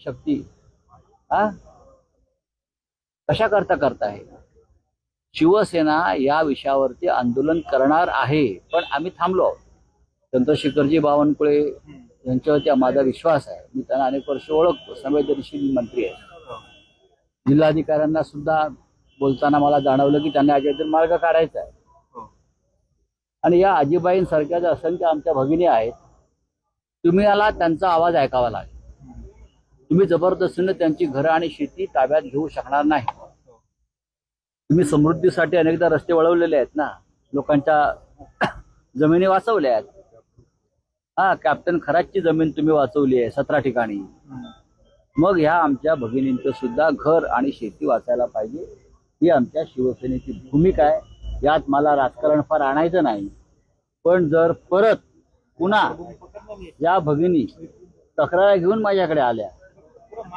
शक्ती हा कशा करता आहे? शिवसेना या विषयावरती आंदोलन करणार आहे, पण आम्ही थांबलो आहोत. चंद्रशेखरजी बावनकुळे यांच्यावरती माझा विश्वास आहे. मी त्यांना अनेक वर्ष ओळखतो, संवेदनशील मंत्री आहे. जिल्हाधिकाऱ्यांना सुद्धा बोलताना मला जाणवलं की त्यांना याच्यातून मार्ग काढायचा आहे. आणि या आजीबाईंसारख्या ज्या असंख्य आमच्या भगिनी आहेत, तुम्हाला त्यांचा आवाज ऐकावा लागेल. तुम्ही जबरदस्तीने त्यांची घरं आणि शेती ताब्यात घेऊ शकणार नाही. तुम्ही समृद्धीसाठी अनेकदा रस्ते वळवलेले आहेत ना, लोकांच्या जमिनी वाचवल्या आहेत. कॅप्टन खरातची जमीन तुम्ही वाचवली आहे 17 ठिकाणी. मग ह्या आमच्या भगिनींचं सुद्धा घर आणि शेती वाचायला पाहिजे, ही आमच्या शिवसेनेची भूमिका आहे. यात मला राजकारण फार आणायचं नाही, पण जर परत पुन्हा या भगिनी तक्रार घेऊन माझ्याकडे आल्या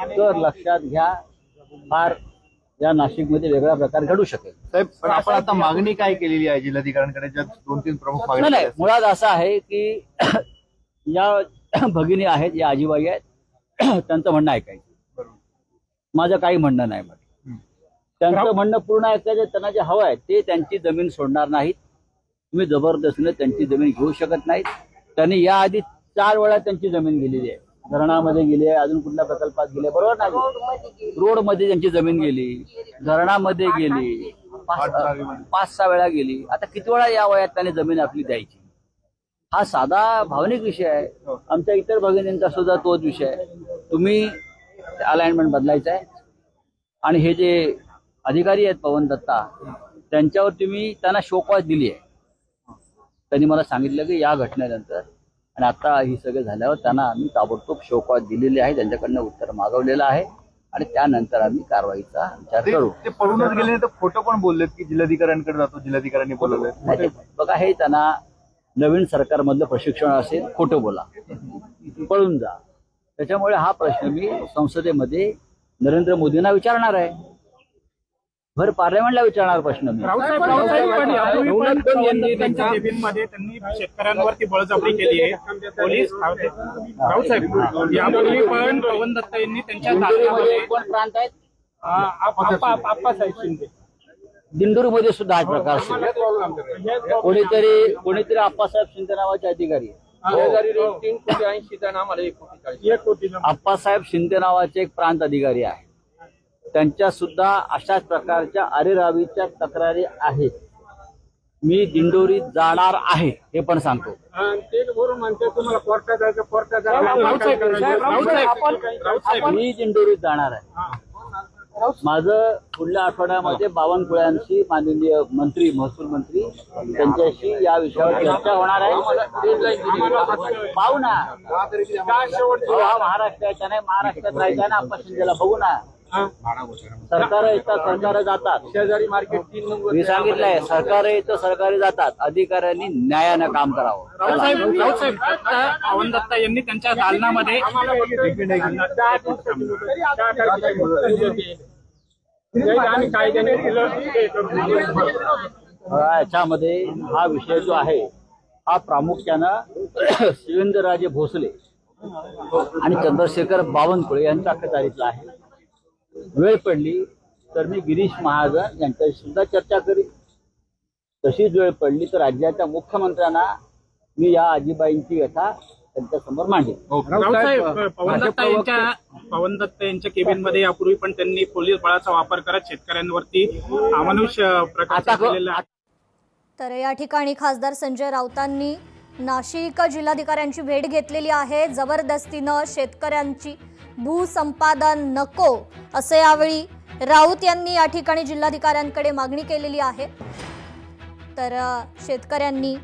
तर लक्षात घ्या, फार या नाशिकमध्ये वेगळा प्रकार घडू शकेल. साहेब, पण आपण आता मागणी काय केलेली आहे जिल्हाधिकाऱ्यांकडे? ज्या 2-3 प्रमुख मागण्या नाही, मुळात असं आहे की या भगिनी आहेत, या आजीबाई आहेत, त्यांचं म्हणणं ऐकायचं. माझं काही म्हणणं नाही. त्यांचं म्हणणं पूर्ण ऐकायचं. त्यांना जे हवं आहे ते त्यांची जमीन सोडणार नाहीत. तुम्ही जबरदस्तीने त्यांची जमीन घेऊ शकत नाहीत. त्यांनी याआधी 4 वेळा त्यांची जमीन गेलेली आहे. धरणामध्ये गेली आहे, अजून कुठल्या प्रकल्पात गेले, बरोबर नाही? रोडमध्ये त्यांची जमीन गेली, धरणामध्ये गेली, 5-6 वेळा गेली. आता किती वेळा या वयात त्याने जमीन आपली द्यायची? हा साधा भावनिक विषय आहे. आमच्या इतर भगिनींचा सुद्धा तोच विषय आहे. तुम्ही अलाइनमेंट बदलायचं आहे. आणि हे जे अधिकारी आहेत पवन दत्ता, त्यांच्यावर तुम्ही त्यांना शोकवास दिली आहे. त्यांनी मला सांगितलं की या घटनेनंतर आणि आता ही सगळं झाल्यावर त्यांना आम्ही ताबडतोब शोकवास दिलेले आहे, त्यांच्याकडनं उत्तर मागवलेलं आहे आणि त्यानंतर आम्ही कारवाईचा विचार करू. ते पळूनच गेले नाही तर खोटं पण बोललेत की जिल्हाधिकाऱ्यांकडे जातो, जिल्हाधिकाऱ्यांनी बोलवलंय. बघा, हे त्यांना नवीन सरकारमधलं प्रशिक्षण असेल, खोटं बोला, पळून जा. त्याच्यामुळे हा प्रश्न मी संसदेमध्ये नरेंद्र मोदींना विचारणार आहे, भर पार्लमेंटला विचारणार प्रश्न मी. त्यांनी शेतकऱ्यांवरती बळजबरी केली आहे पोलीस. राऊतसाहेब, यापूर्वी पण पवन दत्ता यांनी त्यांच्या दालनामध्ये कोण प्रांत आहेत? आप्पासाहेब शिंदे. दिंडोरीमध्ये सुद्धा हा प्रकार असेल. कोणीतरी आप्पासाहेब शिंदे नावाचे अधिकारी आहे. आप्पासाहेब शिंदे नावाचे एक प्रांत अधिकारी आहे. त्यांच्या सुद्धा अशाच प्रकारच्या अरेरावीच्या तक्रारी आहेत. मी दिंडोरीत जाणार आहे हे पण सांगतो. मी दिंडोरीत जाणार आहे. माझं पुढल्या आठवड्यामध्ये बावनकुळ्यांशी माननीय मंत्री, महसूल मंत्री, त्यांच्याशी या विषयावर चर्चा होणार आहे. पाहू ना, हा महाराष्ट्राच्या नाही, महाराष्ट्रात राहायचा ना. आप्पा शिंदेला बघू ना. सरकार येतात, सरकार जातात. शेजारी मार्केट 3 नंबर मी सांगितलंय, सरकार येतं, सरकारी जातात. अधिकाऱ्यांनी न्यायानं काम करावं. राऊतसाहेब, पवन दत्ता यांनी त्यांच्या दालनामध्ये याच्यामध्ये हा विषय जो आहे हा प्रामुख्यानं शिवेंद्रराजे भोसले आणि चंद्रशेखर बावनकुळे यांच्या अखत्यारीतला आहे. वेळ पडली तर मी गिरीश महाजन यांच्याशी सुद्धा चर्चा करीन. तशीच वेळ पडली तर राज्याच्या मुख्यमंत्र्यांना मी या आजीबाईंची व्यथा त्यांच्या समोर मांडेल. पवन दत्ता यांच्या केबिनमध्ये यापूर्वी पण त्यांनी पोलीस बळाचा वापर करत शेतकऱ्यांवरती अमानुष प्रकार केलेला आहे. तर या ठिकाणी खासदार संजय राऊतांनी नाशिक जिल्हाधिकाऱ्यांची भेट घेतलेली आहे. जबरदस्तीनं शेतकऱ्यांची भूसंपादन नको असे यावेळी राऊत यांनी या ठिकाणी जिल्हाधिकाऱ्यांकडे मागणी केलेली आहे. तर शेतकऱ्यांनी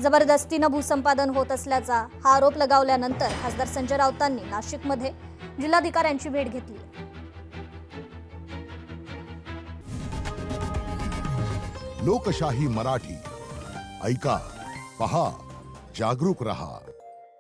जबरदस्तीनं भूसंपादन होत असल्याचा हा आरोप लगावल्यानंतर खासदार संजय राऊतांनी नाशिकमध्ये जिल्हाधिकाऱ्यांची भेट घेतली. लोकशाही मराठी ऐका, पहा, जागरूक रहा.